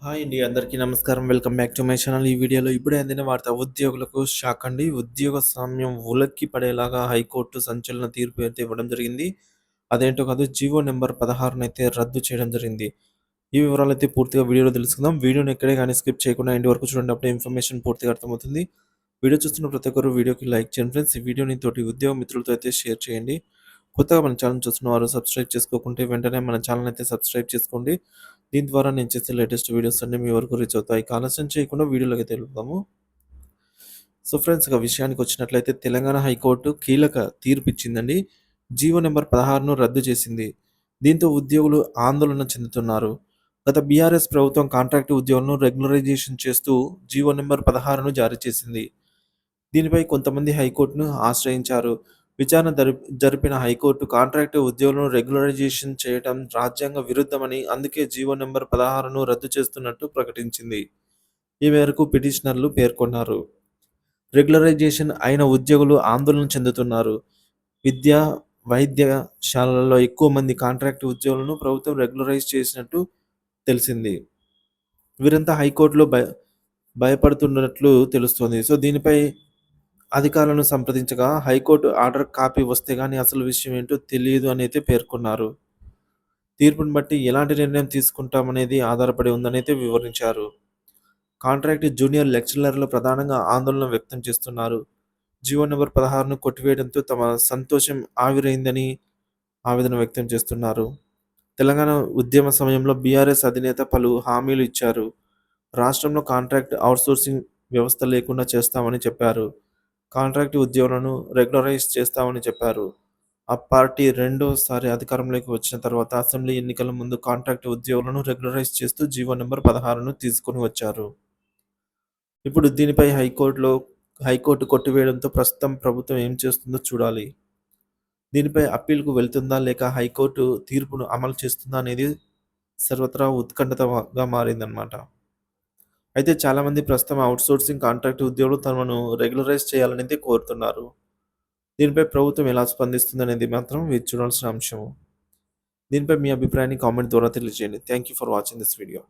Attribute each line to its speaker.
Speaker 1: Hi అండి. అందరికీ నమస్కారం. Welcome back to my channel. ఈ వీడియోలో ఇప్పుడే అందిన వార్త ఉద్యోగులకు షాక్ అండి. ఉద్యోగ సామ్యం ఉలక్కి పడేలాగా హైకోర్టు సంచలన తీర్పు అయితే ఇవ్వడం జరిగింది. అదేంటో కాదు జీవో నంబర్ 16నైతే రద్దు చేయడం జరిగింది. ఈ వివరాలైతే పూర్తిగా వీడియోలో తెలుసుకుందాం. వీడియోని ఎక్కడే గాని స్కిప్ చేయకుండా ఎండ్ వరకు చూడండి. అప్పుడే ఇన్ఫర్మేషన్ పూర్తిగా అర్థమవుతుంది. వీడియో చూస్తున్న ప్రతి ఒక్కరు వీడియోకి లైక్ చేయండి ఫ్రెండ్స్. ఈ వీడియోని తోటి ఉద్యోగ మిత్రులతో అయితే షేర్ చేయండి. కొత్తగా మన ఛానల్ చూస్తున్న వారు సబ్స్క్రైబ్ చేసుకోకుంటే వెంటనే మన ఛానల్ అయితే సబ్స్క్రైబ్ చేసుకోండి. దీని ద్వారా నేను చేసే లేటెస్ట్ వీడియోస్ అన్నీ మీ వరకు రీచ్ అవుతాయి. ఇక ఆలస్యం చేయకుండా వీడియోలోకి వెళ్దాము. సో ఫ్రెండ్స్, ఇక విషయానికి వచ్చినట్లయితే తెలంగాణ హైకోర్టు కీలక తీర్పు ఇచ్చిందండి. జీవో నెంబర్ 16ను రద్దు చేసింది. దీంతో ఉద్యోగులు ఆందోళన చెందుతున్నారు. గత బీఆర్ఎస్ ప్రభుత్వం కాంట్రాక్టు ఉద్యోగులను రెగ్యులరైజేషన్ చేస్తూ జీవో నెంబర్ 16ను జారీ చేసింది. దీనిపై కొంతమంది హైకోర్టును ఆశ్రయించారు. విచారణ జరిపిన హైకోర్టు కాంట్రాక్టు ఉద్యోగులను రెగ్యులరైజేషన్ చేయడం రాజ్యాంగ విరుద్ధమని, అందుకే జీవో నంబర్ 16ను రద్దు చేస్తున్నట్టు ప్రకటించింది. ఈ మేరకు పిటిషనర్లు పేర్కొన్నారు. రెగ్యులరైజేషన్ అయిన ఉద్యోగులు ఆందోళన చెందుతున్నారు. విద్యా, వైద్యశాలలలో ఎక్కువ మంది కాంట్రాక్టు ఉద్యోగులను ప్రభుత్వం రెగ్యులరైజ్ చేసినట్టు తెలిసింది. వీరంతా హైకోర్టులో భయపడుతున్నట్లు తెలుస్తోంది. సో దీనిపై అధికారులను సంప్రదించగా హైకోర్టు ఆర్డర్ కాపీ వస్తే గానీ అసలు విషయం ఏంటో తెలియదు అని అయితే పేర్కొన్నారు. తీర్పును బట్టి ఎలాంటి నిర్ణయం తీసుకుంటామనేది ఆధారపడి ఉందనైతే వివరించారు. కాంట్రాక్ట్ జూనియర్ లెక్చరర్లు ప్రధానంగా ఆందోళన వ్యక్తం చేస్తున్నారు. జీవో నెంబర్ 16ను కొట్టివేయడంతో తమ సంతోషం ఆవిరైందని ఆవేదన వ్యక్తం చేస్తున్నారు. తెలంగాణ ఉద్యమ సమయంలో బీఆర్ఎస్ అధినేత పలు హామీలు ఇచ్చారు. రాష్ట్రంలో కాంట్రాక్ట్ అవుట్సోర్సింగ్ వ్యవస్థ లేకుండా చేస్తామని చెప్పారు. కాంట్రాక్ట్ ఉద్యోగులను రెగ్యులరైజ్ చేస్తామని చెప్పారు. ఆ పార్టీ రెండోసారి అధికారంలోకి వచ్చిన తర్వాత అసెంబ్లీ ఎన్నికల ముందు కాంట్రాక్ట్ ఉద్యోగులను రెగ్యులరైజ్ చేస్తూ జీవో నంబర్ 16ను తీసుకొని వచ్చారు. ఇప్పుడు దీనిపై హైకోర్టు కొట్టివేయడంతో ప్రస్తుతం ప్రభుత్వం ఏం చేస్తుందో చూడాలి. దీనిపై అప్పీల్‌కు వెళ్తుందా లేక హైకోర్టు తీర్పును అమలు చేస్తుందా అనేది సర్వత్రా ఉత్కంఠతగా మారిందన్నమాట. అయితే చాలామంది ప్రస్తుతం అవుట్‌సోర్సింగ్ కాంట్రాక్ట్ ఉద్యోగులు తమను రెగ్యులరైజ్ చేయాలనైతే కోరుతున్నారు. దీనిపై ప్రభుత్వం ఎలా స్పందిస్తుందనేది మాత్రం వేచి చూడాల్సిన అంశం. దీనిపై మీ అభిప్రాయాన్ని కామెంట్ ద్వారా తెలియజేయండి. Thank you for watching this video.